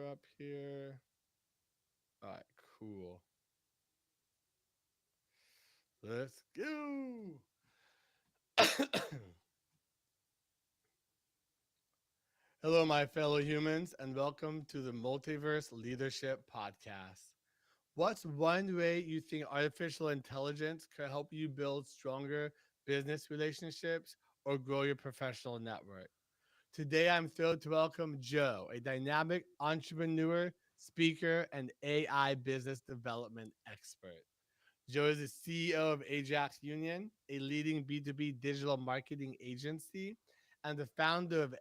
up here. All right, cool. Let's go. Hello, my fellow humans, and welcome to the Multiverse Leadership Podcast. What's one way you think artificial intelligence could help you build stronger business relationships or grow your professional network? Today, I'm thrilled to welcome Joe, a dynamic entrepreneur, speaker, and AI business development expert. Joe is the CEO of Ajax Union, a leading B2B digital marketing agency, and the founder of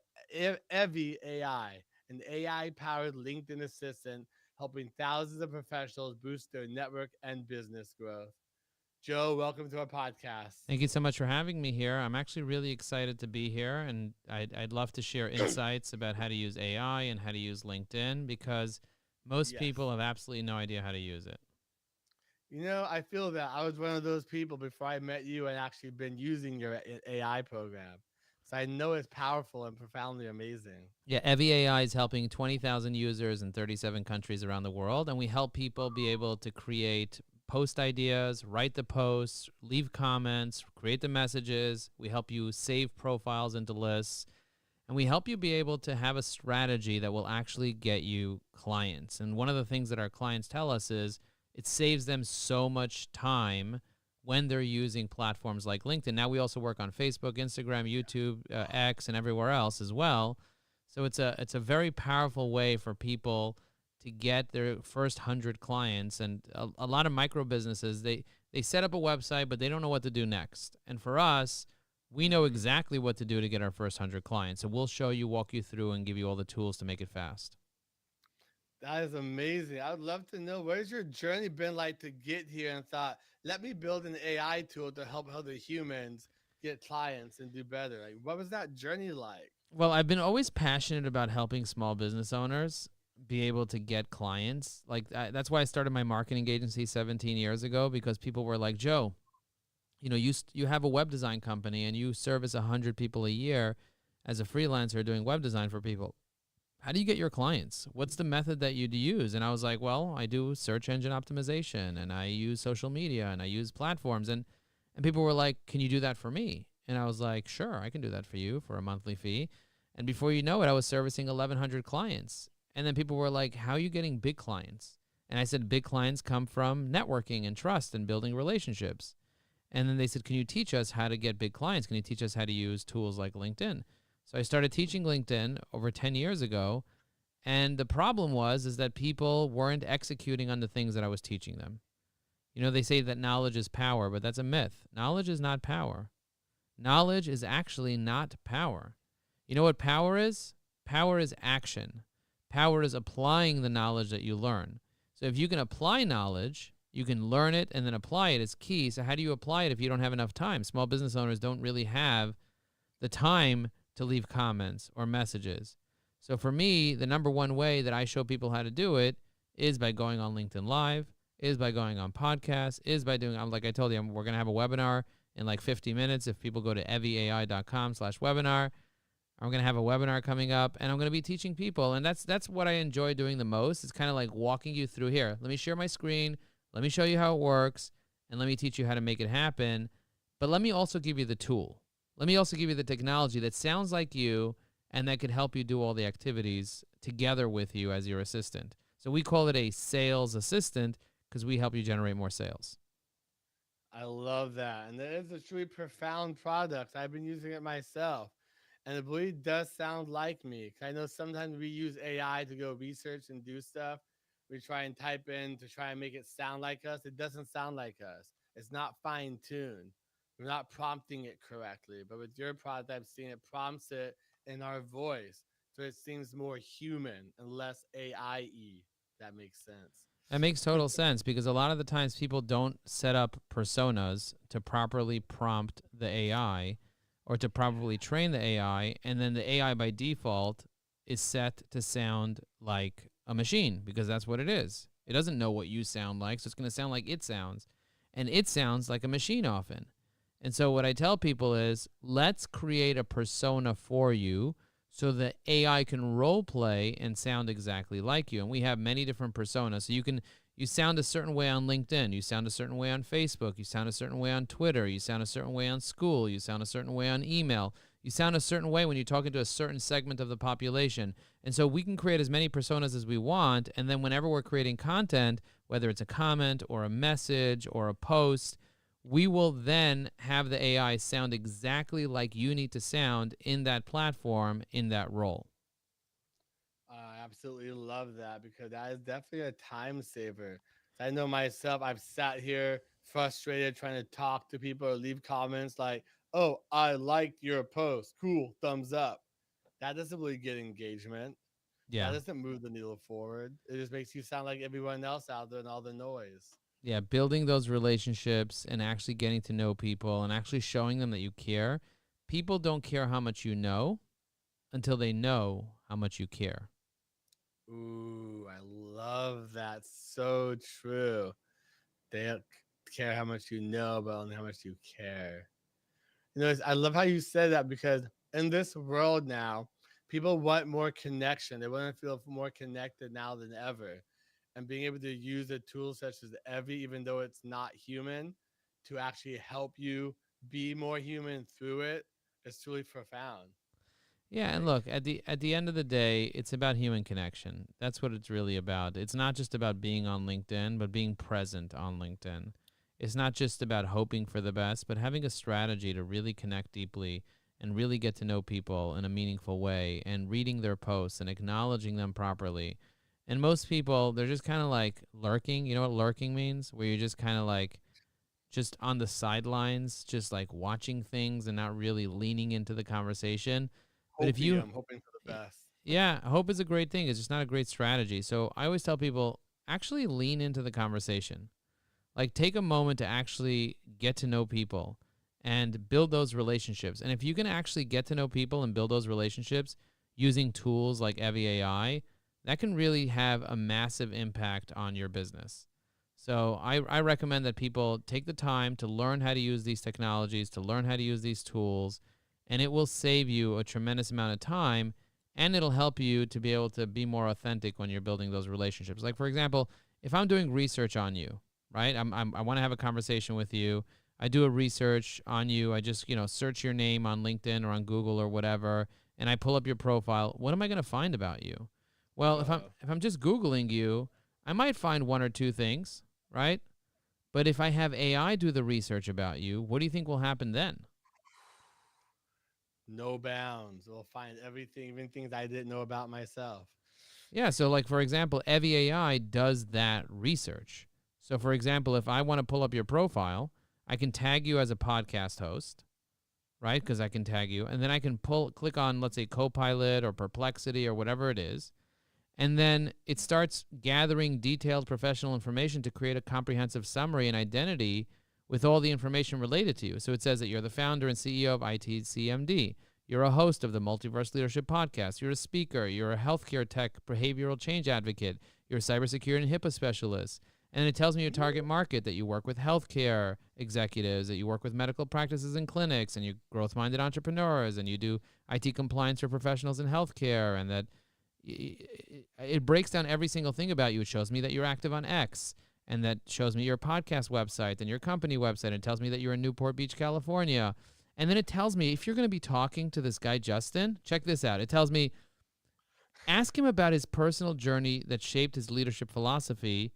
Evie AI, an AI powered LinkedIn assistant helping thousands of professionals boost their network and business growth. Joe, welcome to our podcast. Thank you so much for having me here. I'm actually really excited to be here, and I'd love to share insights about how to use AI and how to use LinkedIn because most Yes. people have absolutely no idea how to use it. I feel that I was one of those people before I met you and actually been using your AI program. So I know it's powerful and profoundly amazing. Yeah, Evie AI is helping 20,000 users in 37 countries around the world, and we help people be able to create post ideas, write the posts, leave comments, create the messages. We help you save profiles into lists. And we help you be able to have a strategy that will actually get you clients. And one of the things that our clients tell us is it saves them so much time when they're using platforms like LinkedIn. Now we also work on Facebook, Instagram, YouTube, X, and everywhere else as well. So it's a very powerful way for people to get their first 100 clients. And a lot of micro businesses, they set up a website, but they don't know what to do next. And for us, we know exactly what to do to get our first 100 clients. So we'll show you, walk you through, and give you all the tools to make it fast. That is amazing. I would love to know where's your journey been like to get here and thought, let me build an AI tool to help other humans get clients and do better. Like, what was that journey like? Well, I've been always passionate about helping small business owners be able to get clients. That's why I started my marketing agency 17 years ago, because people were like, Joe, you have a web design company and you service 100 people a year as a freelancer doing web design for people. How do you get your clients? What's the method that you use? And I was like, well, I do search engine optimization and I use social media and I use platforms. And people were like, can you do that for me? And I was like, sure, I can do that for you for a monthly fee. And before you know it, I was servicing 1,100 clients. And then people were like, how are you getting big clients? And I said, big clients come from networking and trust and building relationships. And then they said, can you teach us how to get big clients? Can you teach us how to use tools like LinkedIn? So I started teaching LinkedIn over 10 years ago. And the problem is that people weren't executing on the things that I was teaching them. They say that knowledge is power, but that's a myth. Knowledge is not power. Knowledge is actually not power. You know what power is? Power is action. Power is applying the knowledge that you learn. So if you can apply knowledge, you can learn it and then apply it is key. So how do you apply it if you don't have enough time? Small business owners don't really have the time to leave comments or messages. So for me, the number one way that I show people how to do it is by going on LinkedIn Live, is by going on podcasts, is by doing, like I told you, we're going to have a webinar in like 50 minutes. If people go to eviai.com/webinar, I'm going to have a webinar coming up and I'm going to be teaching people. And that's what I enjoy doing the most. It's kind of like walking you through here. Let me share my screen. Let me show you how it works. And let me teach you how to make it happen. But let me also give you the tool. Let me also give you the technology that sounds like you and that could help you do all the activities together with you as your assistant. So we call it a sales assistant because we help you generate more sales. I love that. And it is a truly profound product. I've been using it myself. And it really does sound like me. 'Cause I know sometimes we use AI to go research and do stuff. We try and type in to try and make it sound like us. It doesn't sound like us. It's not fine tuned. We're not prompting it correctly. But with your product, I've seen it prompts it in our voice. So it seems more human and less AI-y. That makes sense. That makes total sense because a lot of the times people don't set up personas to properly prompt the AI or to properly train the AI, and then the AI by default is set to sound like a machine because that's what it is. It doesn't know what you sound like, so it's going to sound like it sounds, and it sounds like a machine often. And so what I tell people is, let's create a persona for you so the AI can role play and sound exactly like you. And we have many different personas. So you sound a certain way on LinkedIn, you sound a certain way on Facebook, you sound a certain way on Twitter, you sound a certain way on school, you sound a certain way on email, you sound a certain way when you're talking to a certain segment of the population. And so we can create as many personas as we want. And then whenever we're creating content, whether it's a comment or a message or a post, we will then have the AI sound exactly like you need to sound in that platform, in that role. I absolutely love that because that is definitely a time saver. I know myself, I've sat here frustrated trying to talk to people or leave comments like, oh, I liked your post. Cool, thumbs up. That doesn't really get engagement. That Yeah. doesn't move the needle forward. It just makes you sound like everyone else out there and all the noise. Yeah. Building those relationships and actually getting to know people and actually showing them that you care. People don't care how much you know until they know how much you care. Ooh, I love that. So true. They don't care how much you know, but only how much you care. I love how you said that because in this world now, people want more connection. They want to feel more connected now than ever. And being able to use a tool such as Evie, even though it's not human, to actually help you be more human through it is truly profound. Yeah, and Like, look, at the end of the day, it's about human connection. That's what it's really about. It's not just about being on LinkedIn, but being present on LinkedIn. It's not just about hoping for the best, but having a strategy to really connect deeply and really get to know people in a meaningful way and reading their posts and acknowledging them properly. And most people, they're just kind of like lurking. You know what lurking means? Where you're just kind of like just on the sidelines, just like watching things and not really leaning into the conversation. But if you, hopium, hoping for the best. yeah, hope is a great thing. It's just not a great strategy. So I always tell people actually lean into the conversation. Like take a moment to actually get to know people and build those relationships. And if you can actually get to know people and build those relationships using tools like Evie AI, that can really have a massive impact on your business. So I recommend that people take the time to learn how to use these technologies, to learn how to use these tools, and it will save you a tremendous amount of time and it'll help you to be able to be more authentic when you're building those relationships. Like, for example, if I'm doing research on you, right? I want to have a conversation with you. I do a research on you. I just, search your name on LinkedIn or on Google or whatever, and I pull up your profile. What am I going to find about you? Well, if I'm Uh-oh. if I'm just Googling you, I might find one or two things, right? But if I have AI do the research about you, what do you think will happen then? No bounds. We'll find everything, even things I didn't know about myself. Yeah, so like for example, Evie AI does that research. So for example, if I want to pull up your profile, I can tag you as a podcast host, right? Because I can tag you, and then I can click on, let's say, Copilot or Perplexity or whatever it is, and then it starts gathering detailed professional information to create a comprehensive summary and identity with all the information related to you. So it says that you're the founder and CEO of ITCMD. You're a host of the Multiverse Leadership Podcast. You're a speaker. You're a healthcare tech behavioral change advocate. You're a cybersecurity and HIPAA specialist. And it tells me your target market, that you work with healthcare executives, that you work with medical practices and clinics, and you growth-minded entrepreneurs, and you do IT compliance for professionals in healthcare, and that it breaks down every single thing about you. It shows me that you're active on X, and that shows me your podcast website and your company website. It tells me that you're in Newport Beach, California. And then it tells me, if you're going to be talking to this guy, Justin, check this out. It tells me, ask him about his personal journey that shaped his leadership philosophy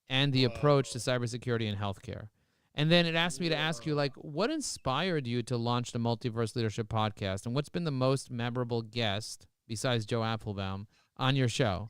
and the approach to Whoa. cybersecurity and healthcare. And then it asked me to ask you, Whoa. like, what inspired you to launch the Multiverse Leadership Podcast? And what's been the most memorable guest, besides Joe Apfelbaum, on your show?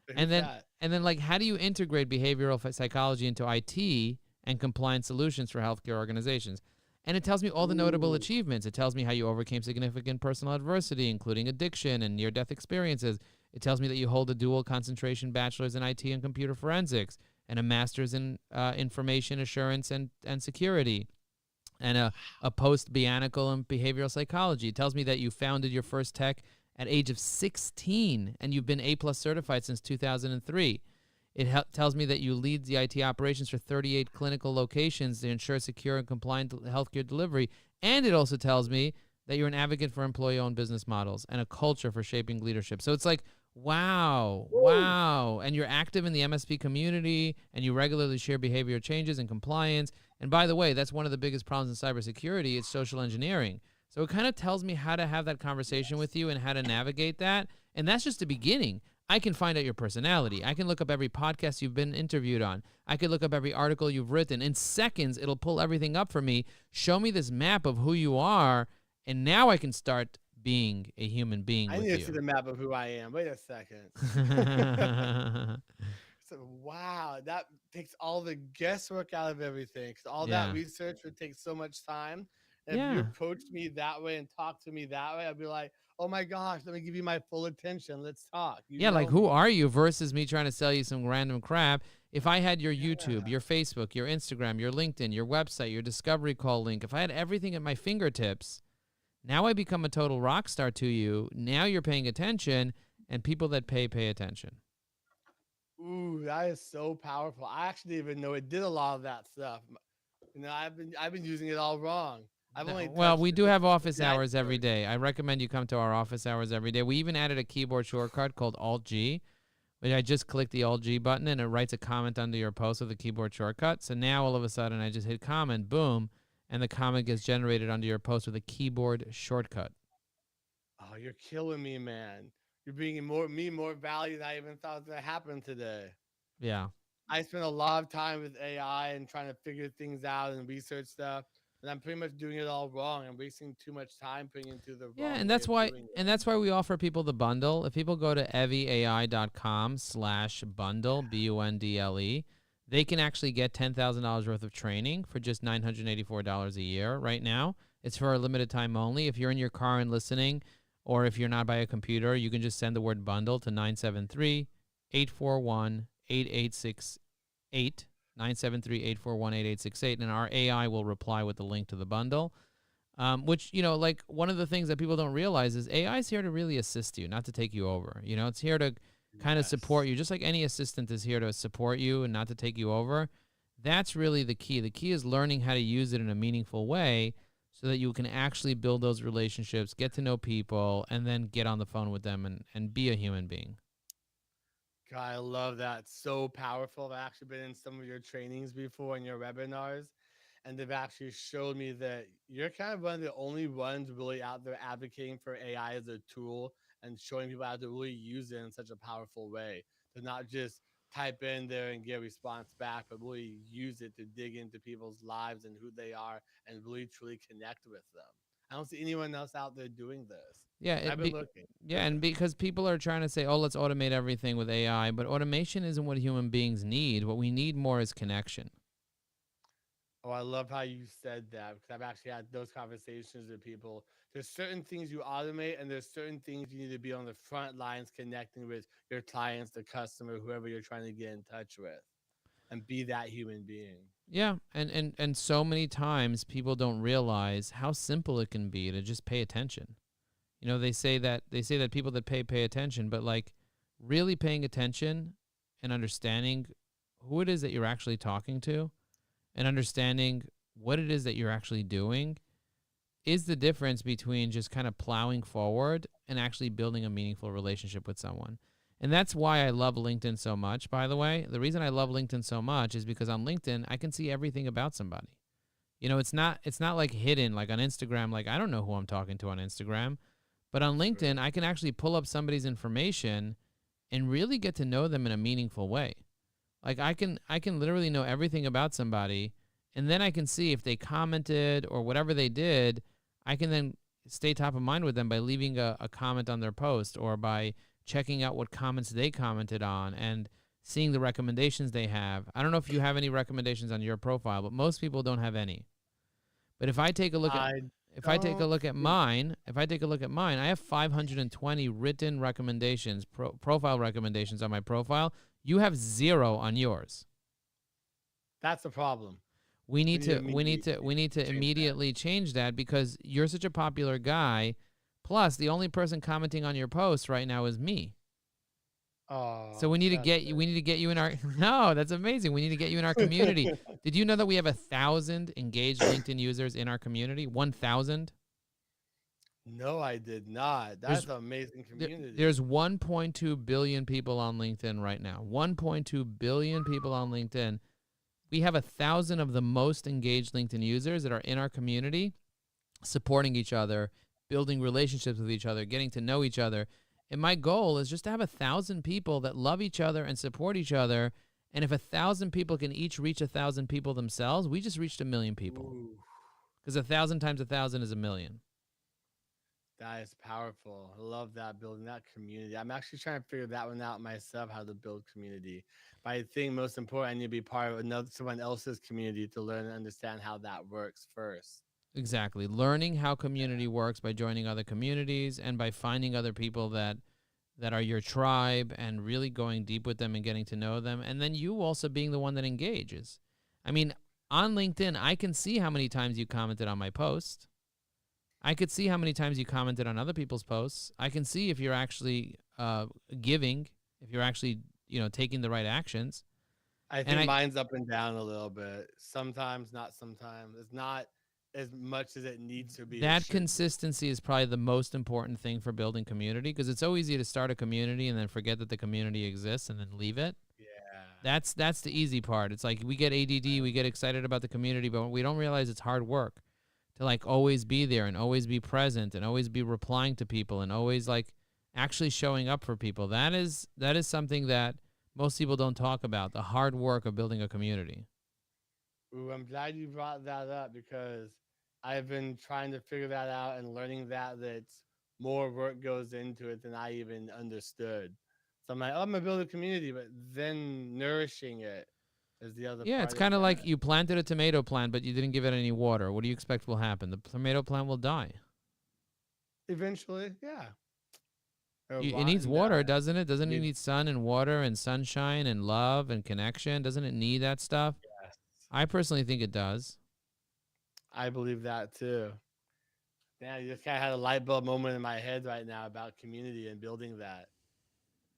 And Who's then, that? and then, like, how do you integrate behavioral psychology into IT and compliance solutions for healthcare organizations? And it tells me all the notable Ooh. achievements. It tells me how you overcame significant personal adversity, including addiction and near-death experiences. It tells me that you hold a dual concentration bachelor's in IT and computer forensics and a master's in information assurance and security and a post-bionicle in behavioral psychology. It tells me that you founded your first tech at age of 16 and you've been A+ certified since 2003. It tells me that you lead the IT operations for 38 clinical locations to ensure secure and compliant healthcare delivery. And it also tells me that you're an advocate for employee-owned business models and a culture for shaping leadership. So it's like, wow, Woo! wow. And you're active in the MSP community and you regularly share behavior changes and compliance. And by the way, that's one of the biggest problems in cybersecurity. It's social engineering. So it kind of tells me how to have that conversation Yes. with you and how to navigate that. And that's just the beginning. I can find out your personality. I can look up every podcast you've been interviewed on. I could look up every article you've written. In seconds, it'll pull everything up for me, show me this map of who you are, and now I can start being a human being I with need to see you. the map of who I am. Wait a second. So, wow, that takes all the guesswork out of everything. Because all that Yeah. research would take so much time. And if you Yeah. approached me that way and talked to me that way, I'd be like, oh my gosh, let me give you my full attention. Let's talk. You Yeah, like know who me. are you versus me trying to sell you some random crap. If I had your YouTube, Yeah. your Facebook, your Instagram, your LinkedIn, your website, your discovery call link, if I had everything at my fingertips, now I become a total rock star to you. Now you're paying attention, and people that pay attention. Ooh, that is so powerful. I actually didn't even know it did a lot of that stuff. I've been using it all wrong. I've only Well, touched we the do tip have of office the hours every iceberg. day. I recommend you come to our office hours every day. We even added a keyboard shortcut called Alt G, which I just click the Alt G button and it writes a comment under your post with a keyboard shortcut. So now all of a sudden I just hit comment, boom, and the comment gets generated under your post with a keyboard shortcut. Oh, you're killing me, man. You're bringing more value than I even thought was gonna happen today. Yeah. I spent a lot of time with AI and trying to figure things out and research stuff, and I'm pretty much doing it all wrong. I'm wasting too much time putting it into the Yeah, wrong and way that's of why doing and it. that's why we offer people the bundle. If people go to eviai.com/bundle, BUNDLE, they can actually get $10,000 worth of training for just $984 a year right now. It's for a limited time only. If you're in your car and listening, or if you're not by a computer, you can just send the word bundle to 973-841-8868, 973-841-8868, and our AI will reply with the link to the bundle. Which, like one of the things that people don't realize is AI is here to really assist you, not to take you over. It's here to kind of support Yes. you, just like any assistant is here to support you and not to take you over. That's really the key. The key is learning how to use it in a meaningful way so that you can actually build those relationships, get to know people, and then get on the phone with them and be a human being. God, I love that. So powerful. I've actually been in some of your trainings before in your webinars, and they've actually showed me that you're kind of one of the only ones really out there advocating for AI as a tool and showing people how to really use it in such a powerful way. To not just type in there and get a response back, but really use it to dig into people's lives and who they are and really truly connect with them. I don't see anyone else out there doing this. Yeah, And I've been looking. yeah, and because people are trying to say, "Oh, let's automate everything with AI," but automation isn't what human beings need. What we need more is connection. Oh, I love how you said that because I've actually had those conversations with people. There's certain things you automate, and there's certain things you need to be on the front lines connecting with your clients, the customer, whoever you're trying to get in touch with, and be that human being. Yeah, and so many times people don't realize how simple it can be to just pay attention. They say that people that pay attention, but like really paying attention and understanding who it is that you're actually talking to and understanding what it is that you're actually doing is the difference between just kind of plowing forward and actually building a meaningful relationship with someone. And that's why I love LinkedIn so much, by the way. The reason I love LinkedIn so much is because on LinkedIn I can see everything about somebody. It's not like hidden like on Instagram, like I don't know who I'm talking to on Instagram. But on True. LinkedIn, I can actually pull up somebody's information and really get to know them in a meaningful way. Like I can literally know everything about somebody, and then I can see if they commented or whatever they did. I can then stay top of mind with them by leaving a comment on their post or by checking out what comments they commented on and seeing the recommendations they have. I don't know if you have any recommendations on your profile, but most people don't have any. But if I take a look at I if I take a don't look at think mine, if I take a look at mine, I have 520 written recommendations, profile recommendations on my profile. You have 0 on yours. that's a problem. We We need need to to we need to immediately we need to change that. immediately change that because you're such a popular guy. Plus, the only person commenting on your post right now is me. So Oh, we need to that's get you. We need to get you in our. No, that's amazing. We need to get you in our community. good. Did you know that we have 1,000 engaged LinkedIn users in our community? 1,000. No, I did not. There's That's an amazing community. there's 1.2 billion people on LinkedIn right now. 1.2 billion people on LinkedIn. We have 1,000 of the most engaged LinkedIn users that are in our community, supporting each other, building relationships with each other, getting to know each other. And my goal is just to have 1,000 people that love each other and support each other. And if 1,000 people can each reach 1,000 people themselves, we just reached 1,000,000 people. Ooh, Because 1,000 times 1,000 is 1,000,000. that is powerful. I love that, building that community. I'm actually trying to figure that one out myself, how to build community. But I think most important, I need to be part of another someone else's community to learn and understand how that works first. Exactly. Learning how community works by joining other communities and by finding other people that are your tribe and really going deep with them and getting to know them. And then you also being the one that engages. I mean, on LinkedIn, I can see how many times you commented on my post. I could see how many times you commented on other people's posts. I can see if you're actually giving, if you're actually, taking the right actions. I And think mine's up and down a little bit. Sometimes, not sometimes. It's not as much as it needs to be. It that should be. consistency is probably the most important thing for building community, because it's so easy to start a community and then forget that the community exists and then leave it. Yeah. That's the easy part. It's like we get ADD, we get excited about the community, but we don't realize it's hard work to like always be there and always be present and always be replying to people and always like actually showing up for people. That is something that most people don't talk about, the hard work of building a community. Ooh, I'm glad you brought that up because I've been trying to figure that out and learning that more work goes into it than I even understood. So I'm like, oh, I'm gonna build a community, but then nourishing it is the other Yeah, it's part of kind of like that. you planted a tomato plant, but you didn't give it any water. What do you expect will happen? The tomato plant will die. Eventually, yeah, or It rot needs and water, die. doesn't it? Doesn't it Needs need sun and water and sunshine and love and connection? Doesn't it need that stuff? yes. I personally think it does. I believe that too. Yeah, you just kind of had a light bulb moment in my head right now about community and building that.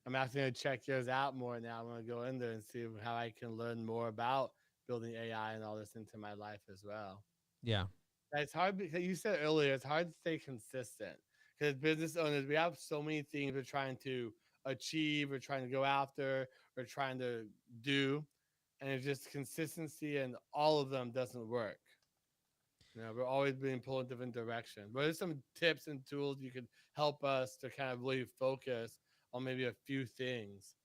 I'm actually going to check yours out more now. I'm going to go in there and see how I can learn more about building AI and all this into my life as well. Yeah. It's hard because you said earlier it's hard to stay consistent because business owners we have so many things we're trying to achieve, or trying to go after, or trying to do, and it's just consistency, and all of them doesn't work. We're always being pulled in different directions. What are some tips and tools you could help us to kind of really focus on maybe a few things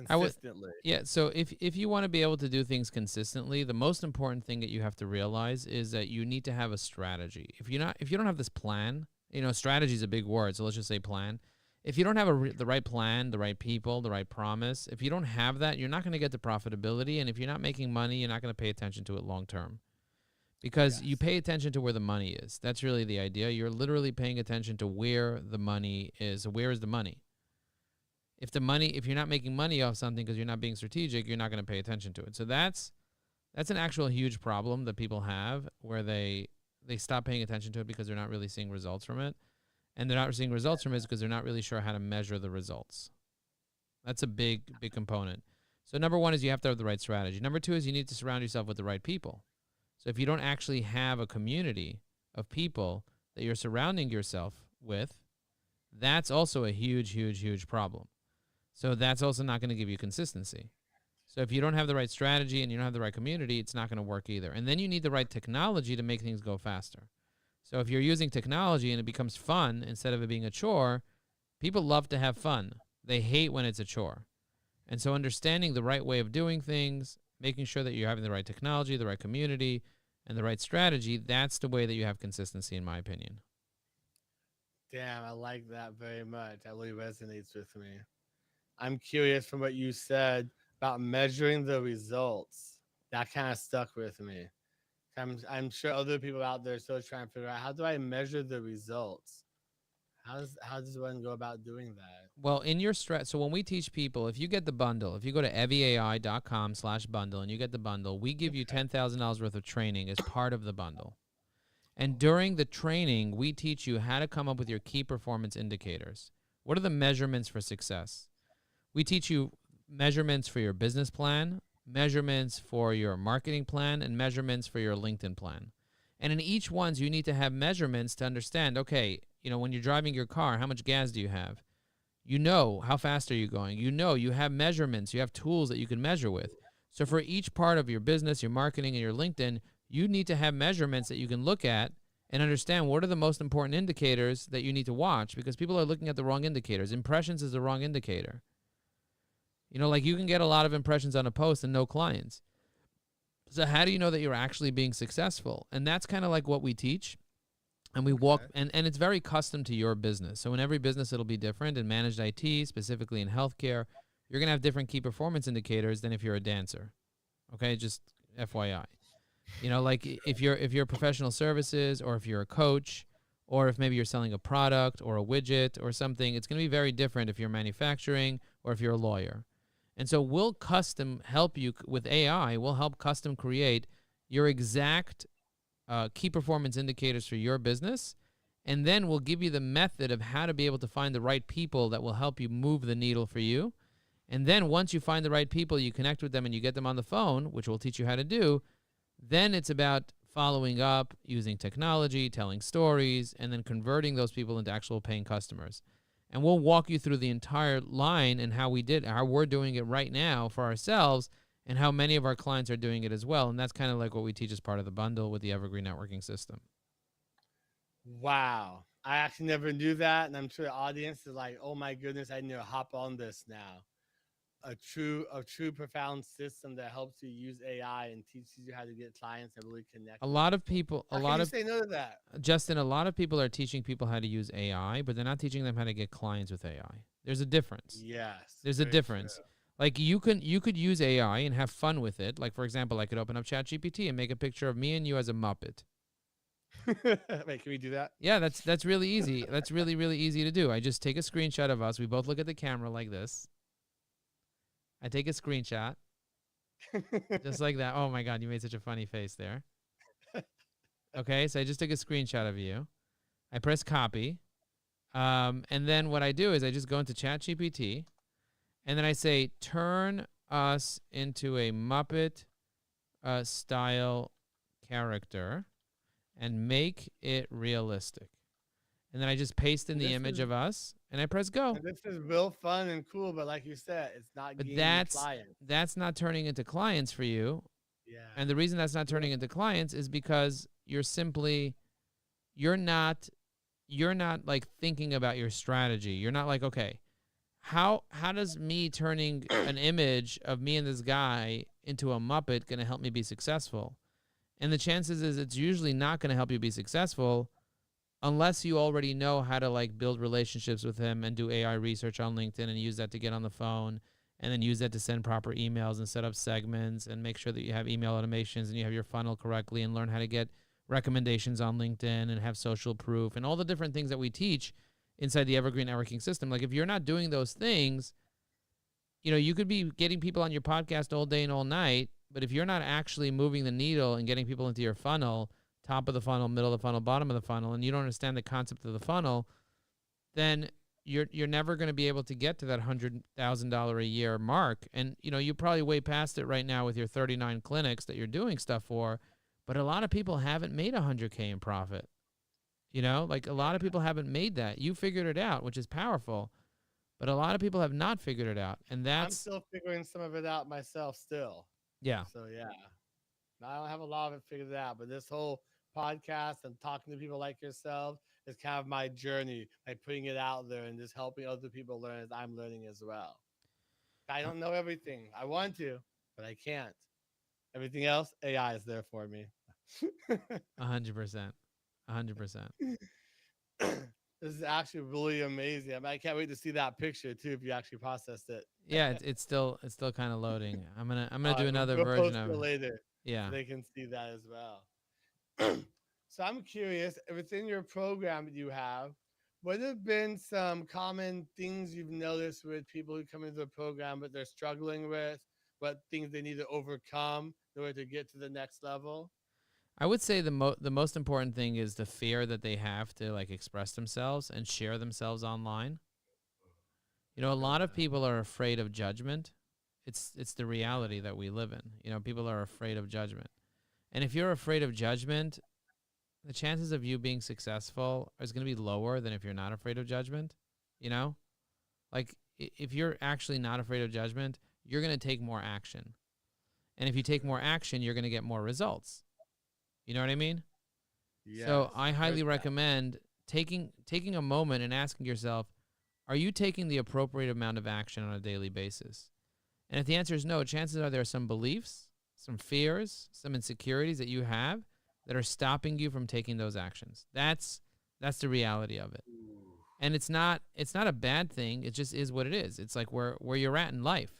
I would consistently? Yeah, so if you want to be able to do things consistently, the most important thing that you have to realize is that you need to have a strategy. If you don't have this plan, strategy is a big word, so let's just say plan. If you don't have the right plan, the right people, the right promise, if you don't have that, you're not going to get the profitability, and if you're not making money, you're not going to pay attention to it long term. Because you Yes. pay attention to where the money is. That's really the idea. You're literally paying attention to where the money is. Where is the money? If you're not making money off something because you're not being strategic, you're not going to pay attention to it. So that's an actual huge problem that people have, where they stop paying attention to it because they're not really seeing results from it. And they're not seeing results from it because they're not really sure how to measure the results. That's a big component. So number one is you have to have the right strategy. Number two is you need to surround yourself with the right people. So if you don't actually have a community of people that you're surrounding yourself with, that's also a huge problem. So that's also not going to give you consistency. So if you don't have the right strategy and you don't have the right community, it's not going to work either. And then you need the right technology to make things go faster. So if you're using technology and it becomes fun instead of it being a chore, people love to have fun. They hate when it's a chore. And so understanding the right way of doing things, making sure that you're having the right technology, the right community, and the right strategy, that's the way that you have consistency, in my opinion. Damn, I like that very much. That really resonates with me. I'm curious from what you said about measuring the results. That kind of stuck with me. I'm sure other people out there are still trying to figure out how do I measure the results? How does one go about doing that? Well, in your so when we teach people, if you get the bundle, if you go to eviai.com/bundle and you get the bundle, we give you $10,000 worth of training as part of the bundle. And during the training, we teach you how to come up with your key performance indicators. What are the measurements for success? We teach you measurements for your business plan, measurements for your marketing plan, and measurements for your LinkedIn plan. And in each ones, you need to have measurements to understand, okay, when you're driving your car, how much gas do you have? How fast are you going? You have measurements, you have tools that you can measure with. So for each part of your business, your marketing, and your LinkedIn, you need to have measurements that you can look at and understand what are the most important indicators that you need to watch, because people are looking at the wrong indicators. Impressions is the wrong indicator. Like you can get a lot of impressions on a post and no clients. So how do you know that you're actually being successful? And that's kind of like what we teach. And we walk, Okay. and it's very custom to your business. So in every business, it'll be different. In managed IT, specifically in healthcare, you're going to have different key performance indicators than if you're a dancer. Okay, just FYI. Like if you're professional services, or if you're a coach, or if maybe you're selling a product or a widget or something, it's going to be very different if you're manufacturing or if you're a lawyer. And so we'll custom help you with AI. We'll help custom create your exact key performance indicators for your business. And then we'll give you the method of how to be able to find the right people that will help you move the needle for you. And then once you find the right people, you connect with them and you get them on the phone, which we'll teach you how to do. Then it's about following up, using technology, telling stories, and then converting those people into actual paying customers. And we'll walk you through the entire line and how we're doing it right now for ourselves, and how many of our clients are doing it as well. And that's kind of like what we teach as part of the bundle with the Evergreen Networking System. Wow. I actually never knew that. And I'm sure the audience is like, oh my goodness, I need to hop on this now. A true profound system that helps you use AI and teaches you how to get clients and really connect A with lot of people. people, a How can lot you of say no to that? Justin, a lot of people are teaching people how to use AI, but they're not teaching them how to get clients with AI. There's a difference. Yes, There's a very true. difference. Like you could use AI and have fun with it. Like for example, I could open up ChatGPT and make a picture of me and you as a Muppet. Wait, can we do that? Yeah, that's really easy. That's really, really easy to do. I just take a screenshot of us. We both look at the camera like this. I take a screenshot just like that. Oh my God, you made such a funny face there. Okay, so I just took a screenshot of you. I press copy. And then what I do is I just go into ChatGPT, and then I say, turn us into a Muppet style character and make it realistic. And then I just paste in and the this image is of us and I press go. and this is real fun and cool, but like you said, it's not But getting you clients. that's not turning into clients for you. Yeah. And the reason that's not turning into clients is because you're not like thinking about your strategy. You're not like, okay, how does me turning an image of me and this guy into a Muppet going to help me be successful? And the chances is it's usually not going to help you be successful unless you already know how to like build relationships with him and do AI research on LinkedIn and use that to get on the phone, and then use that to send proper emails and set up segments and make sure that you have email automations and you have your funnel correctly, and learn how to get recommendations on LinkedIn and have social proof and all the different things that we teach inside the Evergreen Networking System. Like if you're not doing those things, you could be getting people on your podcast all day and all night, but if you're not actually moving the needle and getting people into your funnel, top of the funnel, middle of the funnel, bottom of the funnel, and you don't understand the concept of the funnel, then you're never going to be able to get to that $100,000 a year mark. And you're probably way past it right now with your 39 clinics that you're doing stuff for, but a lot of people haven't made $100K in profit. Like a lot of people haven't made that. You figured it out, which is powerful, but a lot of people have not figured it out, and I'm that's still figuring some of it out myself still. yeah. So yeah. I don't have a lot of it figured out, but this whole podcast and talking to people like yourself is kind of my journey, like putting it out there and just helping other people learn as I'm learning as well. I don't know everything. I want to, but I can't. Everything else, AI is there for me. 100%, 100%. This is actually really amazing. I can't wait to see that picture too if you actually processed it. Yeah, it's still kind of loading. I'm gonna do We'll, another we'll version post of it it. later so Yeah. they can see that as well. So I'm curious, within your program that you have, what have been some common things you've noticed with people who come into the program but they're struggling with? What things they need to overcome in order to get to the next level? I would say the most important thing is the fear that they have to like express themselves and share themselves online. A Love lot of that. people are afraid of judgment. It's the reality that we live in. People are afraid of judgment. And if you're afraid of judgment, the chances of you being successful is going to be lower than if you're not afraid of judgment. You know, like if you're actually not afraid of judgment, you're going to take more action. And if you take more action, you're going to get more results. You know what I mean? So Yes, I heard highly that. recommend taking a moment and asking yourself, are you taking the appropriate amount of action on a daily basis? And if the answer is no, chances are there are some beliefs, some fears, some insecurities that you have that are stopping you from taking those actions. That's the reality of it. Ooh. And it's not a bad thing. It just is what it is. It's like where you're at in life.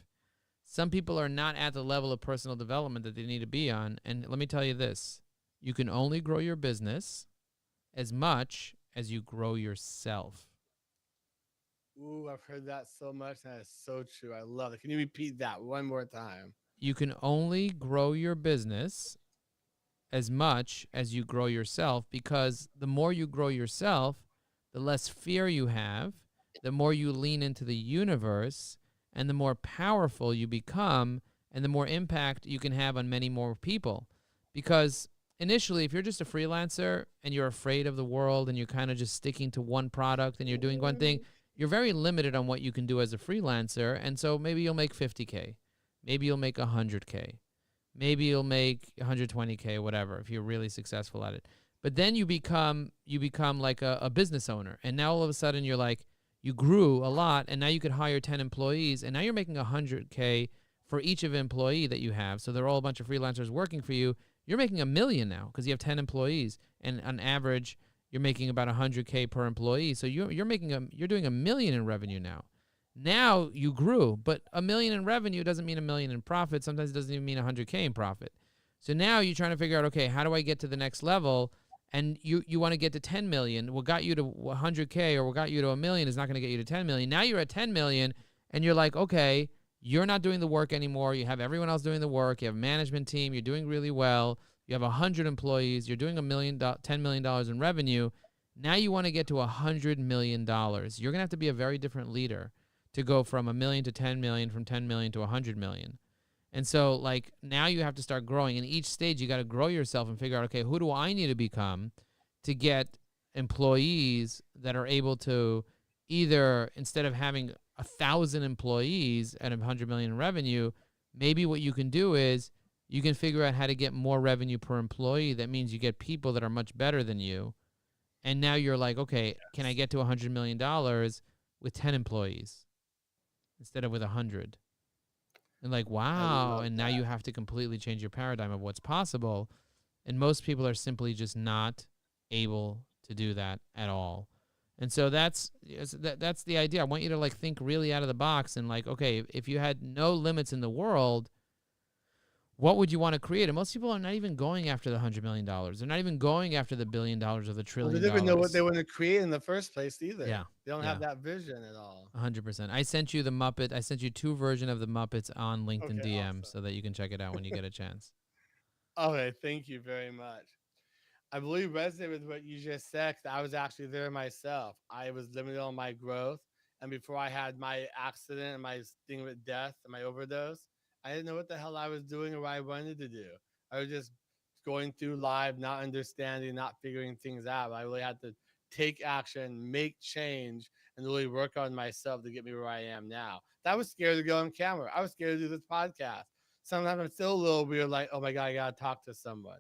Some people are not at the level of personal development that they need to be on. And let me tell you this, you can only grow your business as much as you grow yourself. Ooh, I've heard that so much. That is so true. I love it. Can you repeat that one more time? You can only grow your business as much as you grow yourself, because the more you grow yourself, the less fear you have, the more you lean into the universe, and the more powerful you become, and the more impact you can have on many more people. Because initially, if you're just a freelancer and you're afraid of the world and you're kind of just sticking to one product and you're doing one thing, you're very limited on what you can do as a freelancer. And so maybe you'll make 50K, maybe you'll make 100K, maybe you'll make 120K, whatever, if you're really successful at it. But then you become like a business owner, and now all of a sudden you're like, you grew a lot, and now you could hire 10 employees, and now you're making 100K for each of employee that you have. So they're all a bunch of freelancers working for you. You're making a million now because you have 10 employees, and on average you're making about 100K per employee. So you're doing a million in revenue now. Now you grew, but a million in revenue doesn't mean a million in profit. Sometimes it doesn't even mean 100K in profit. So now you're trying to figure out, okay, how do I get to the next level? And you want to get to 10 million. What got you to 100K or what got you to a million is not going to get you to 10 million. Now you're at 10 million and you're like, okay, you're not doing the work anymore. You have everyone else doing the work. You have a management team. You're doing really well. You have 100 employees. You're doing $10 million in revenue. Now you want to get to $100 million. You're going to have to be a very different leader to go from a million to 10 million, from 10 million to 100 million. And so, like, now you have to start growing. In each stage, you got to grow yourself and figure out, okay, who do I need to become to get employees that are able to either, instead of having 1,000 employees at 100 million in revenue, maybe what you can do is you can figure out how to get more revenue per employee. That means you get people that are much better than you. And now you're like, okay, can I Yes. get to $100 million with 10 employees instead of with 100? And like, I wow. love And now you that. have to completely change your paradigm of what's possible. And most people are simply just not able to do that at all. And so that's the idea. I want you to like think really out of the box and like, okay, if you had no limits in the world, what would you want to create? And most people are not even going after the $100 million. They're not even going after the $1 billion or the Well, they $1 trillion. didn't even know what they want to create in the first place Yeah. either. They don't have Yeah. that vision at all. 100%. I sent you the Muppet. I sent you two version of the Muppets on LinkedIn Okay, DM awesome. so that you can check it out when you get a chance. Okay, thank you very much. I believe resonate with what you just said. 'Cause I was actually there myself. I was limited on my growth, and before I had my accident and my thing with death and my overdose, I didn't know what the hell I was doing or what I wanted to do. I was just going through life, not understanding, not figuring things out. I really had to take action, make change, and really work on myself to get me where I am now. I was scared to go on camera. I was scared to do this podcast. Sometimes I'm still a little weird, like, oh my God, I gotta talk to someone.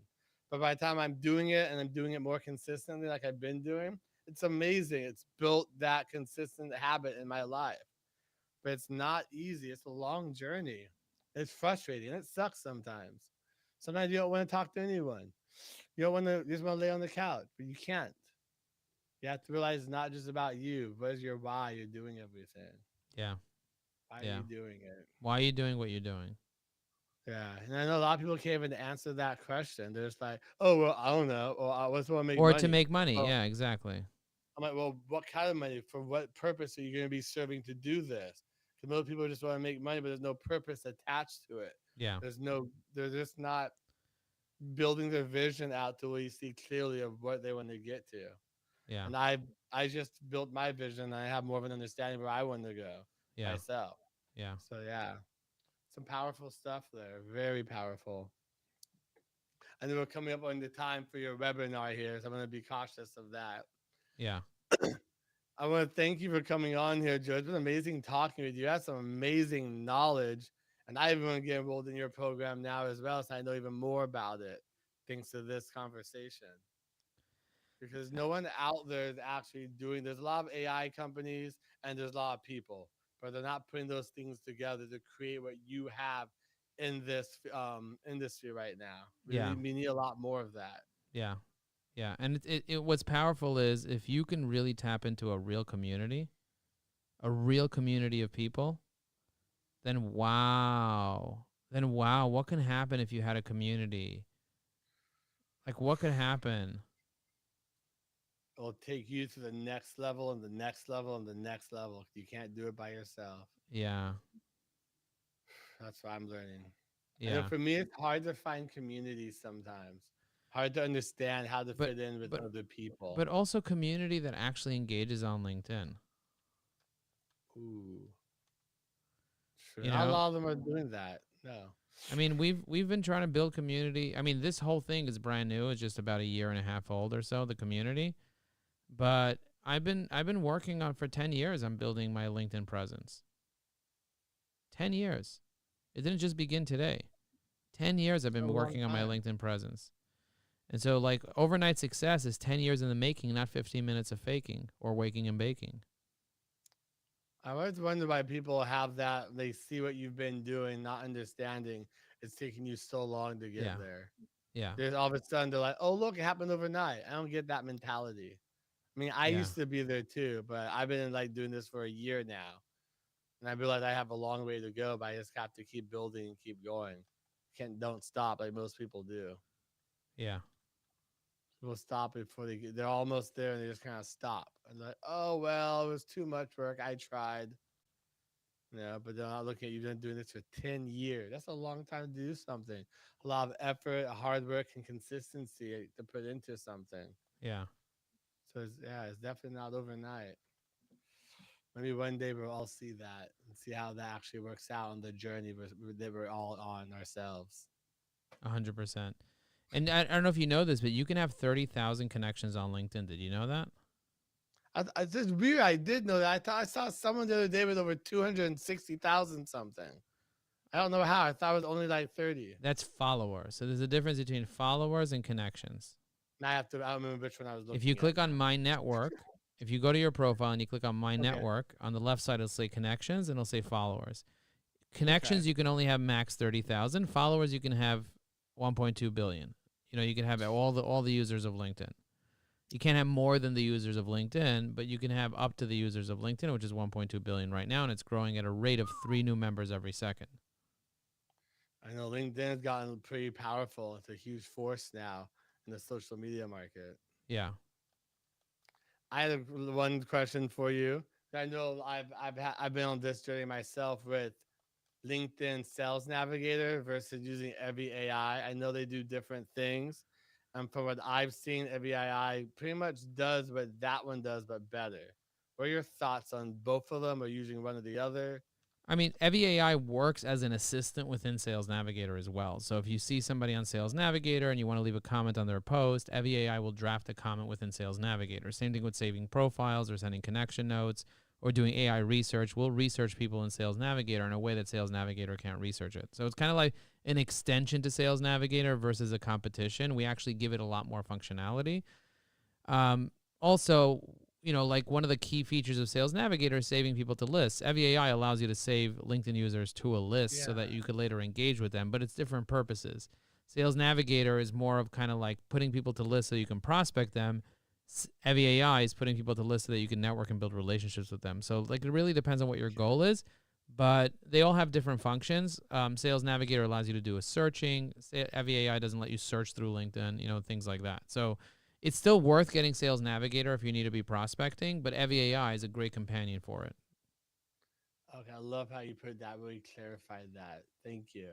But by the time I'm doing it and I'm doing it more consistently, like I've been doing, it's amazing. It's built that consistent habit in my life. But it's not easy. It's a long journey. It's frustrating. It sucks sometimes. Sometimes you don't want to talk to anyone. You don't want to, you just want to lay on the couch, but you can't. You have to realize it's not just about you. What is your why you're doing everything? Yeah. Why are Yeah. you doing it? Why are you doing what you're doing? Yeah, and I know a lot of people can't even answer that question. They're just like, "Oh, well, I don't know. Or I just want to make Or to money." make money. Well, Yeah, exactly. I'm like, well, what kind of money? For what purpose are you going to be serving to do this? Because most people just want to make money, but there's no purpose attached to it. Yeah. There's no, they're just not building their vision out to where you see clearly of what they want to get to. Yeah. And I just built my vision. And I have more of an understanding where I want to go Yeah. myself. Yeah. So yeah, some powerful stuff there. Very powerful. I know we're coming up on the time for your webinar here, so I'm going to be cautious of that. Yeah. I want to thank you for coming on here, Joe. It's been amazing talking with you. You have some amazing knowledge, and I even want to get enrolled in your program now as well, so I know even more about it thanks to this conversation. Because no one out there is actually doing. There's a lot of AI companies and there's a lot of people, but they're not putting those things together to create what you have in this industry right now. Yeah. We need a lot more of that. Yeah. Yeah. And what's powerful is if you can really tap into a real community of people, then wow, what can happen if you had a community? Like, what could happen? It'll take you to the next level and the next level and the next level. You can't do it by yourself. Yeah. That's what I'm learning. I know Yeah. for me, it's hard to find communities sometimes. Hard to understand how to But fit in with but other people. but also community that actually engages on LinkedIn. Ooh, true. You Not a know, lot of them are doing that. No. I mean, we've been trying to build community. I mean, this whole thing is brand new. It's just about a year and a half old or so, the community. But I've been working on for 10 years on building my LinkedIn presence. 10 years. It didn't just begin today. 10 years I've It's a been long working on my time. LinkedIn presence. And so like overnight success is 10 years in the making, not 15 minutes of faking or waking and baking. I always wonder why people have that. They see what you've been doing, not understanding it's taking you so long to get Yeah. there. Yeah. There's all of a sudden they're like, "Oh, look, it happened overnight." I don't get that mentality. I mean, I Yeah. used to be there too, but I've been like doing this for a year now, and I realize I have a long way to go. But I just have to keep building and keep going. Don't stop like most people do. Yeah. People stop before they're almost there and they just kind of stop and like, "Oh well, it was too much work. I tried." But they're not looking at you've been doing this for 10 years. That's a long time to do something. A lot of effort, hard work, and consistency to put into something. Yeah. So it's definitely not overnight. Maybe one day we'll all see that and see how that actually works out on the journey that we're all on ourselves. 100%. And I don't know if you know this, but you can have 30,000 connections on LinkedIn. Did you know that? It's just weird. I did know that. I thought I saw someone the other day with over 260,000 something. I don't know how. I thought it was only like 30. That's followers. So there's a difference between followers and connections. And I don't remember which one I was If you looking at click on now. my network, if you go to your profile and you click on my Okay. network, on the left side it'll say connections and it'll say followers. Okay. Connections you can only have max 30,000. Followers you can have 1.2 billion. You can have all the users of LinkedIn. You can't have more than the users of LinkedIn, but you can have up to the users of LinkedIn, which is 1.2 billion right now, and it's growing at a rate of 3 new members every second. I know LinkedIn's gotten pretty powerful. It's a huge force now in the social media market. Yeah. I had one question for you. I know I've been on this journey myself with LinkedIn Sales Navigator versus using every AI. I know they do different things. And from what I've seen, every AI pretty much does what that one does, but better. What are your thoughts on both of them or using one or the other? I mean, Evie AI works as an assistant within Sales Navigator as well. So if you see somebody on Sales Navigator and you want to leave a comment on their post, Evie AI will draft a comment within Sales Navigator. Same thing with saving profiles or sending connection notes or doing AI research. We'll research people in Sales Navigator in a way that Sales Navigator can't research it. So it's kind of like an extension to Sales Navigator versus a competition. We actually give it a lot more functionality. Also, like one of the key features of Sales Navigator is saving people to lists. Evie AI allows you to save LinkedIn users to a list so Yeah. that you could later engage with them, but it's different purposes. Sales Navigator is more of kind of like putting people to lists so you can prospect them. Evie AI is putting people to lists so that you can network and build relationships with them. So like it really depends on what your goal is, but they all have different functions. Sales Navigator allows you to do a searching. Evie AI doesn't let you search through LinkedIn, things like that. So it's still worth getting Sales Navigator if you need to be prospecting, but Evie AI is a great companion for it. Okay, I love how you put that. Really clarified that. Thank you.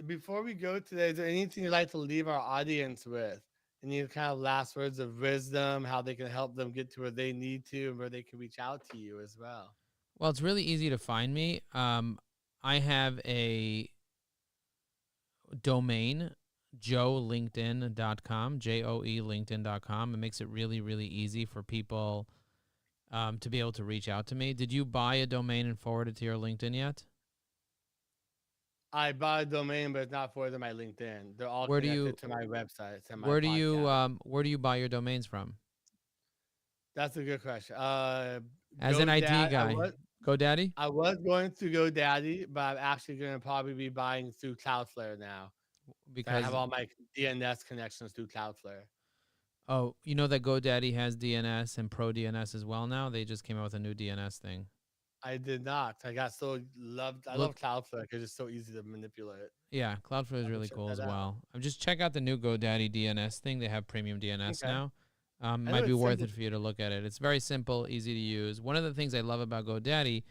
Before we go today, is there anything you'd like to leave our audience with? Any kind of last words of wisdom, how they can help them get to where they need to and where they can reach out to you as well? Well, it's really easy to find me. I have a domain joelinkedin.com, Joe LinkedIn.com. It makes it really, really easy for people to be able to reach out to me. Did you buy a domain and forward it to your LinkedIn yet? I bought a domain, but it's not for my LinkedIn. They're all Where do connected you to my websites and my where do you podcast. where do you buy your domains from? That's a good question. As an IT GoDaddy. guy, GoDaddy? I was going to GoDaddy, but I'm actually going to probably be buying through Cloudflare now. So I have Because all my DNS connections through Cloudflare. oh, you know that GoDaddy has DNS and Pro DNS as well now. They just came out with a new DNS thing. I did not. I got so loved. I love Look, Cloudflare because it's so easy to manipulate. yeah, Cloudflare is I have to really check cool that as out. well. Just check out the new GoDaddy DNS thing. They have premium DNS Okay. now. I know Might be it's worth simple. it for you to look at it. It's very simple, easy to use. One of the things I love about GoDaddy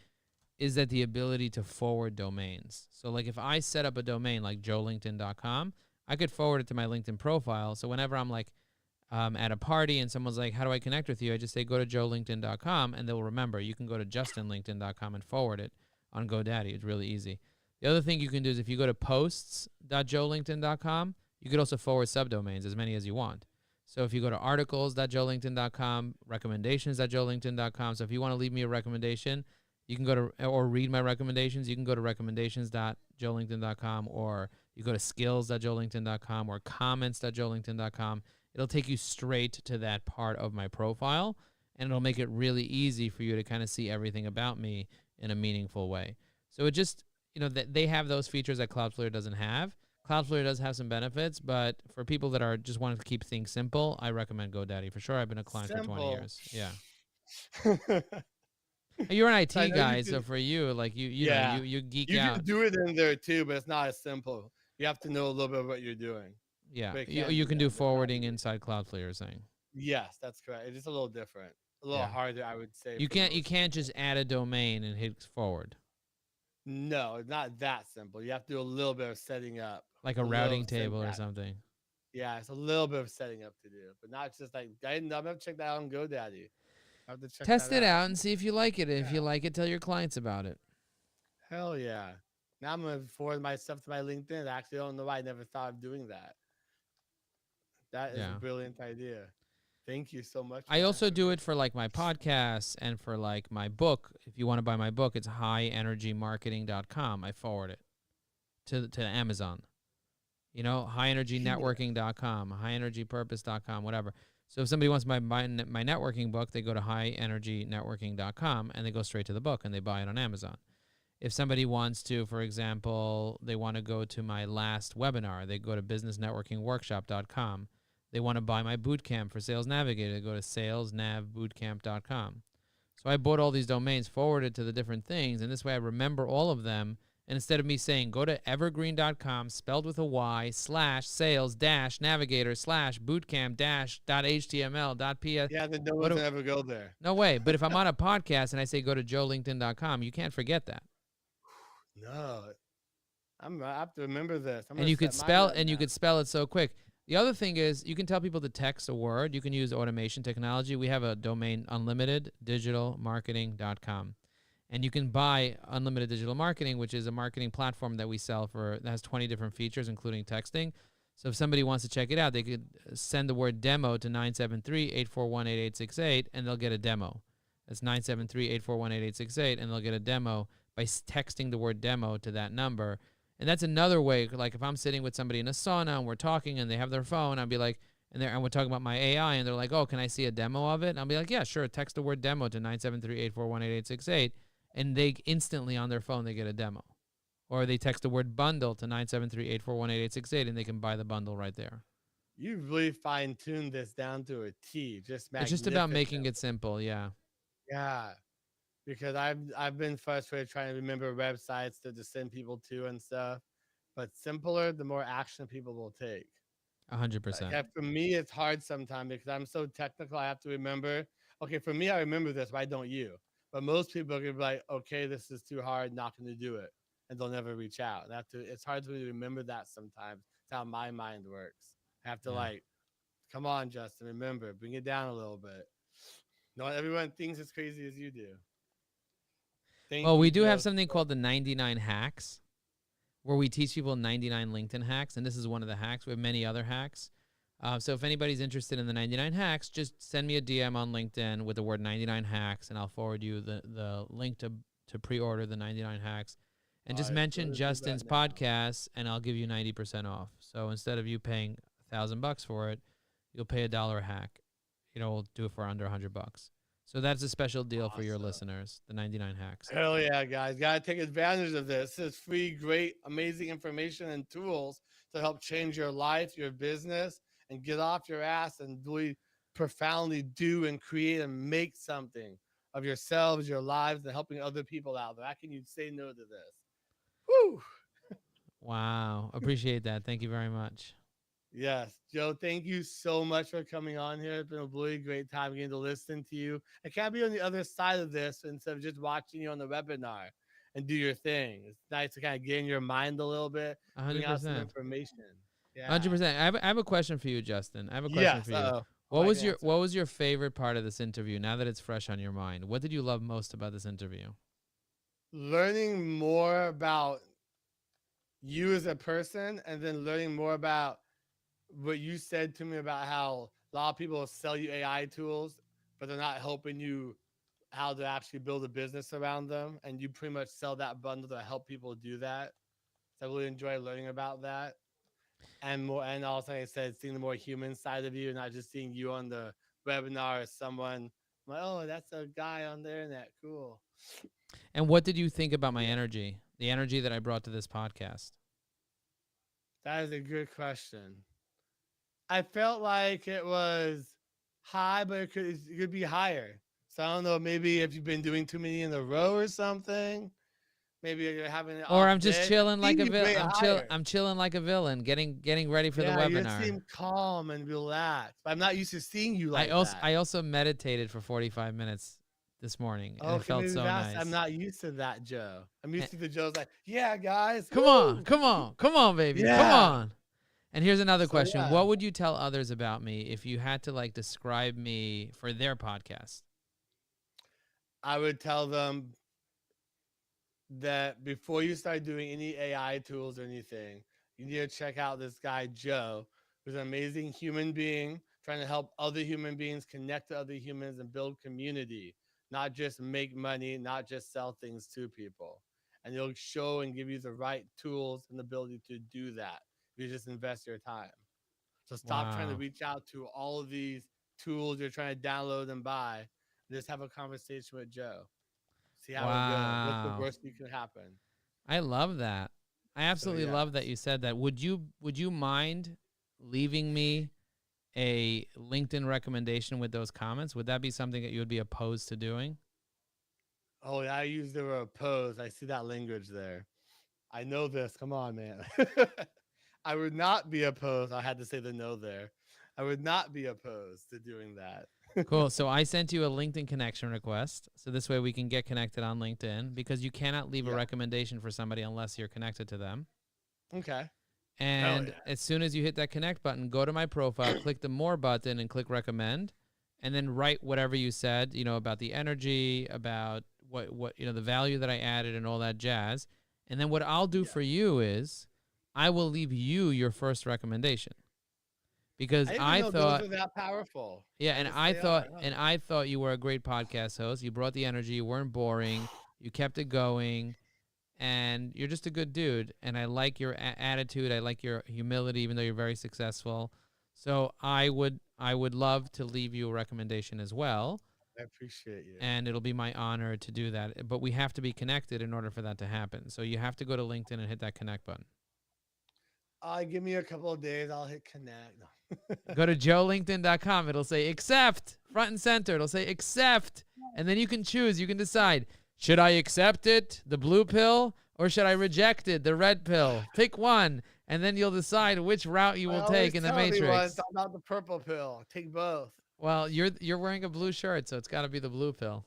is that the ability to forward domains. So like if I set up a domain like joelinkedin.com, I could forward it to my LinkedIn profile. So whenever I'm like at a party and someone's like, how do I connect with you? I just say, go to joelinkedin.com and they'll remember. You can go to justinlinkedin.com and forward it on GoDaddy. It's really easy. The other thing you can do is if you go to posts.joelinkedin.com, you could also forward subdomains, as many as you want. So if you go to articles.joelinkedin.com, recommendations.joelinkedin.com. So if you want to leave me a recommendation, you can go to, or read my recommendations, you can go to recommendations.joelinkedin.com, or you go to skills.joelinkedin.com, or comments.joelinkedin.com. It'll take you straight to that part of my profile, and it'll make it really easy for you to kind of see everything about me in a meaningful way. So it just, they have those features that Cloudflare doesn't have. Cloudflare does have some benefits, but for people that are just wanting to keep things simple, I recommend GoDaddy for sure. I've been a client for 20 Simple. years. Yeah. So You're an I IT know you guy, so can. for you, like Yeah, you geek you out. can do it in there too, but it's not as simple. You have to know a little bit of what you're doing, Yeah, but it you can you be can do done. But it's not forwarding easy. inside Cloudflare. You're saying, Yes, that's correct. It's just a little different, a little yeah. harder, I would say, You for can't you most can't just people. add a domain and hit forward No, it's not that simple. You have to do a little bit of setting up, like a a little routing table or syntax. something. Yeah, it's a little bit of setting up to do, but not just like I'm gonna check that out on GoDaddy. I have to check Test that it out. out and see if you like it. If Yeah, you like it, tell your clients about it. hell yeah. Now I'm gonna forward my stuff to my LinkedIn. I actually don't know why I never thought of doing that. That is a Yeah. brilliant idea. Thank you so much for I that also do information. it for like my podcasts and for like my book. If you want to buy my book, it's highenergymarketing.com. I forward it to Amazon. Genius. Highenergynetworking.com, highenergypurpose.com, whatever. So if somebody wants my networking book, they go to highenergynetworking.com and they go straight to the book and they buy it on Amazon. If somebody wants to, for example, they want to go to my last webinar, they go to businessnetworkingworkshop.com. They want to buy my bootcamp for Sales Navigator, they go to salesnavbootcamp.com. So I bought all these domains, forwarded to the different things, and this way I remember all of them. And instead of me saying, go to evergreen.com, spelled with a Y, /sales navigator /bootcamp .html Yeah, then no what one's do, gonna ever go there. no way. But if I'm on a podcast and I say go to joelinkedin.com, you can't forget that. No, I have to remember this. I'm And gonna you could set mine spell up and you now. could spell it so quick. The other thing is you can tell people to text a word. You can use automation technology. We have a domain unlimiteddigitalmarketing.com. And you can buy unlimited digital marketing, which is a marketing platform that we sell for that has 20 different features, including texting. So if somebody wants to check it out, they could send the word demo to 973-841-8868 and they'll get a demo. That's 973-841-8868 and they'll get a demo by texting the word demo to that number. And that's another way, like if I'm sitting with somebody in a sauna and we're talking and they have their phone, I'd be like, and we're talking about my AI and they're like, oh, can I see a demo of it? And I'll be like, yeah, sure. Text the word demo to 973-841-8868 and they instantly on their phone, they get a demo. Or they text the word bundle to 973-841-8868 and they can buy the bundle right there. You really fine tuned this down to a T. Just It's just about making magnificent. it simple. Yeah. Yeah, because I've been frustrated trying to remember websites to send people to and stuff. But simpler, the more action people will take. Like 100%. for me, it's hard sometimes because I'm so technical. I have to remember. Okay, for me, I remember this. Why don't you? But most people are gonna be like, okay, this is too hard. Not gonna do it, and they'll never reach out. And I have to. It's hard for me to remember that sometimes. It's how my mind works. I have to Yeah. like, come on, Justin, remember, bring it down a little bit. Not everyone thinks as crazy as you do. Thank Well, you, we do have Joe. something called the 99 hacks. where we teach people 99 LinkedIn hacks, and this is one of the hacks. We have many other hacks. So if anybody's interested in the 99 hacks, just send me a DM on LinkedIn with the word 99 hacks, and I'll forward you the link to pre-order the 99 hacks. And All just right, mention gonna do that Justin's now. podcast, and I'll give you 90% off. So instead of you paying $1,000 for it, you'll pay $1 a hack. We'll do it for under $100. So that's a special deal for your Awesome. listeners, the 99 hacks. Hell yeah, guys. Gotta take advantage of this. This is free, great, amazing information and tools to help change your life, your business, and get off your ass and really profoundly do and create and make something of yourselves, your lives, and helping other people out there. How can you say no to this? Woo! Wow. Appreciate that. Thank you very much. Yes, Joe, thank you so much for coming on here. It's been a really great time getting to listen to you. I can't be on the other side of this instead of just watching you on the webinar and do your thing. It's nice to kind of get in your mind a little bit, bring out some 100%. information. Yeah. 100%. I have a question for you, Justin. I have a question Yes. for you. Oh, What I was can your answer. what was your favorite part of this interview now that it's fresh on your mind? What did you love most about this interview? Learning more about you as a person and then learning more about what you said to me about how a lot of people sell you AI tools, but they're not helping you how to actually build a business around them. And you pretty much sell that bundle to help people do that. So I really enjoy learning about that. And more, and also, like I said, seeing the more human side of you, not just seeing you on the webinar as someone I'm like, oh, that's a guy on the internet. Cool. And what did you think about my Yeah, energy? The energy that I brought to this podcast? that is a good question. I felt like it was high, but it could be higher. So I don't know. Maybe if you've been doing too many in a row or something, maybe you're having an Or off I'm just day. chilling like Seeing a you villain. way higher. I'm chilling like a villain, getting ready for the Yeah, you webinar. seem calm and relaxed. I'm not used to seeing you I like also that. I also meditated for 45 minutes this morning, and it Okay, felt maybe so that's I'm nice. not used to that, Joe. I'm Eh, used to the Joe's like, yeah, guys, Come on, woo, come on, come on, baby, come yeah. on. And here's another So question: yeah, what would you tell others about me if you had to like describe me for their podcast? I would tell them that before you start doing any AI tools or anything, you need to check out this guy, Joe, who's an amazing human being trying to help other human beings connect to other humans and build community, not just make money, not just sell things to people. And he'll show and give you the right tools and the ability to do that if you just invest your time. So stop trying to Wow, reach out to all of these tools you're trying to download and buy. And just have a conversation with Joe. See how it goes. What's the wow. worst that can happen? I love that. I So absolutely yes, love that you said that. Would you mind leaving me a LinkedIn recommendation with those comments? Would that be something that you would be opposed to doing? oh yeah, I used the word pose. I see that language there. I know this. Come on, man. I would not be opposed. I had to say the no there. I would not be opposed to doing that. Cool. So I sent you a LinkedIn connection request. So this way we can get connected on LinkedIn because you cannot leave a Yeah. recommendation for somebody unless you're connected to them. Okay. Hell And yeah. as soon as you hit that connect button, go to my profile, click the more button and click recommend, and then write whatever you said, about the energy, about what the value that I added and all that jazz. And then what I'll do Yeah. for you is I will leave you your first recommendation because I didn't even I know those thought were that powerful. yeah, I guess they are. Huh? and I thought you were a great podcast host. You brought the energy, you weren't boring, you kept it going, and you're just a good dude. And I like your attitude. I like your humility, even though you're very successful. So I would love to leave you a recommendation as well, I appreciate you. and it'll be my honor to do that. But we have to be connected in order for that to happen. So you have to go to LinkedIn and hit that connect button. Give me a couple of days. I'll hit connect. No. Go to joelinkedin.com. It'll say accept front and center. It'll say accept. And then you can choose. You can decide, should I accept it, the blue pill, or should I reject it, the red pill? Pick one. And then you'll decide which route you I will always take in the tell everyone it's matrix. all about the purple pill. Take both. Well, you're wearing a blue shirt, so it's got to be the blue pill.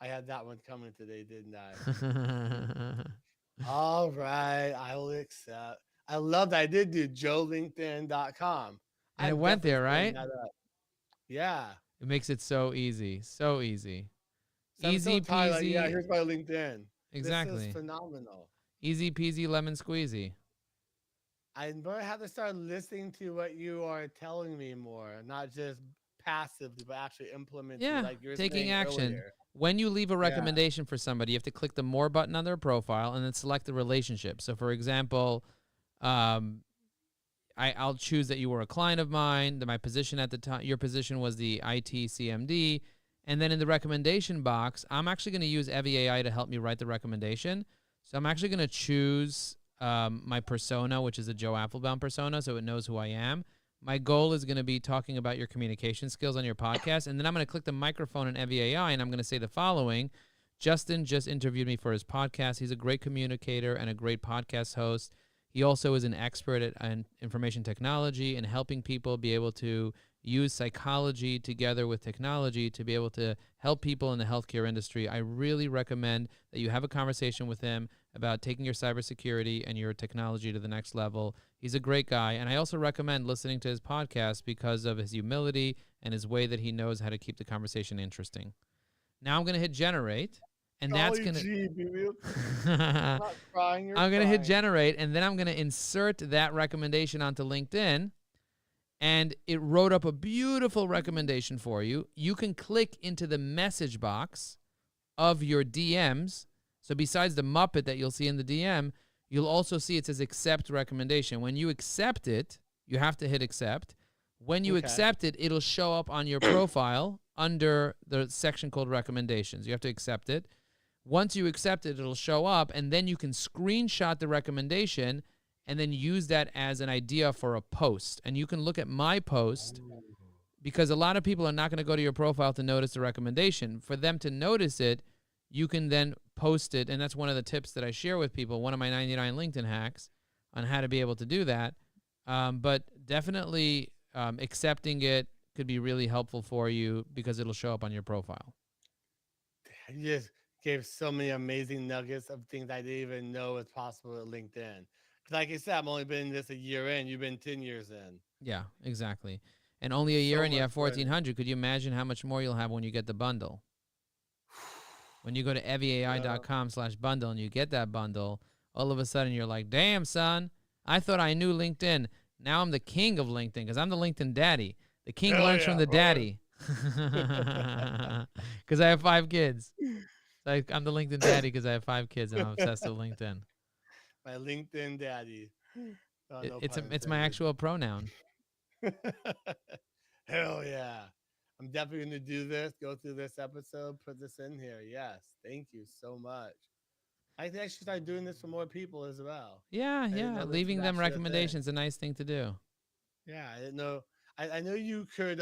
I had that one coming today, didn't I? All right, I will accept. I love that. I did do joelinkedin.com. And it I'm went definitely there, setting right? that up. Yeah. It makes it so easy. So easy. So I'm so Easy tired. Like, yeah, peasy. here's my LinkedIn. This is Exactly. phenomenal. Easy peasy lemon squeezy. I'm going to have to start listening to what you are telling me more, not just passively, but actually implementing, Yeah, like you were taking saying action. earlier. When you leave a Yeah. recommendation for somebody, you have to click the more button on their profile and then select the relationship. So, for example, um, I'll choose that you were a client of mine, that my position at the time, your position was the IT CMD. And then in the recommendation box, I'm actually going to use Evie AI to help me write the recommendation. So I'm actually going to choose my persona, which is a Joe Apfelbaum persona, so it knows who I am. My goal is going to be talking about your communication skills on your podcast. And then I'm going to click the microphone in Evie AI and I'm going to say the following. Justin just interviewed me for his podcast. He's a great communicator and a great podcast host. He also is an expert at information technology and helping people be able to use psychology together with technology to be able to help people in the healthcare industry. I really recommend that you have a conversation with him about taking your cybersecurity and your technology to the next level. He's a great guy. And I also recommend listening to his podcast because of his humility and his way that he knows how to keep the conversation interesting. Now I'm going to hit generate. And that's Golly going to gee, baby. I'm Not crying, you're going to hit fine. generate, and then I'm going to insert that recommendation onto LinkedIn. And it wrote up a beautiful recommendation for you. You can click into the message box of your DMs. So besides the Muppet that you'll see in the DM, you'll also see it says accept recommendation. When you accept it, you have to hit accept. When you Okay. accept it, it'll show up on your profile under the section called recommendations. You have to accept it. Once you accept it, it'll show up, and then you can screenshot the recommendation and then use that as an idea for a post. And you can look at my post because a lot of people are not going to go to your profile to notice the recommendation. For them to notice it, you can then post it. And that's one of the tips that I share with people, one of my 99 LinkedIn hacks on how to be able to do that. But definitely accepting it could be really helpful for you because it'll show up on your profile. You just gave so many amazing nuggets of things I didn't even know was possible with LinkedIn. Because, like I said, I'm only been in this a year in. You've been 10 years in. Yeah, exactly. And only a year So and you much have learning. 1,400. Could you imagine how much more you'll have when you get the bundle? When you go to Yeah. eviai.com/bundle and you get that bundle, all of a sudden you're like, damn, son, I thought I knew LinkedIn. Now I'm the king of LinkedIn because I'm the LinkedIn daddy. The king Hell learns from yeah, the brother. daddy because I have 5 kids. So I'm the LinkedIn daddy because I have 5 kids and I'm obsessed with LinkedIn. My LinkedIn daddy. Oh, It, no it's pun a, it's my intended. actual pronoun. Hell yeah. I'm definitely going to do this, go through this episode, put this in here. Yes. Thank you so much. I think I should start doing this for more people as well. Yeah, I didn't yeah. know this was Leaving them actually a thing. recommendations is a nice thing to do. Yeah, I didn't know. I know you could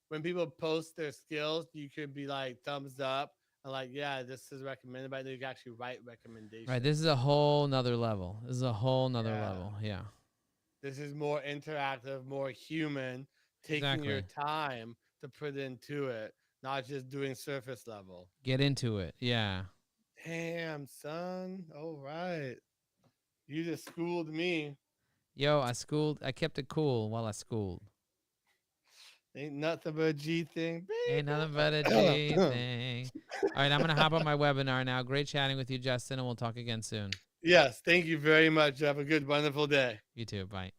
when people post their skills, you could be like thumbs up and like, yeah, this is recommended, but I know you can actually write Right. This is recommendations. a whole nother level. This is a whole nother Yeah. level. Yeah. This is more interactive, more human, taking your Exactly. time to put into it, not just doing surface level. Get into it. Yeah. Damn, son. All right. You just schooled me. Yo, I kept it cool while I schooled. Ain't nothing but a G thing, Ain't nothing but a baby. G thing. All right, I'm going to hop on my webinar now. Great chatting with you, Justin, and we'll talk again soon. Yes, thank you very much. Have a good, wonderful day. You too. Bye.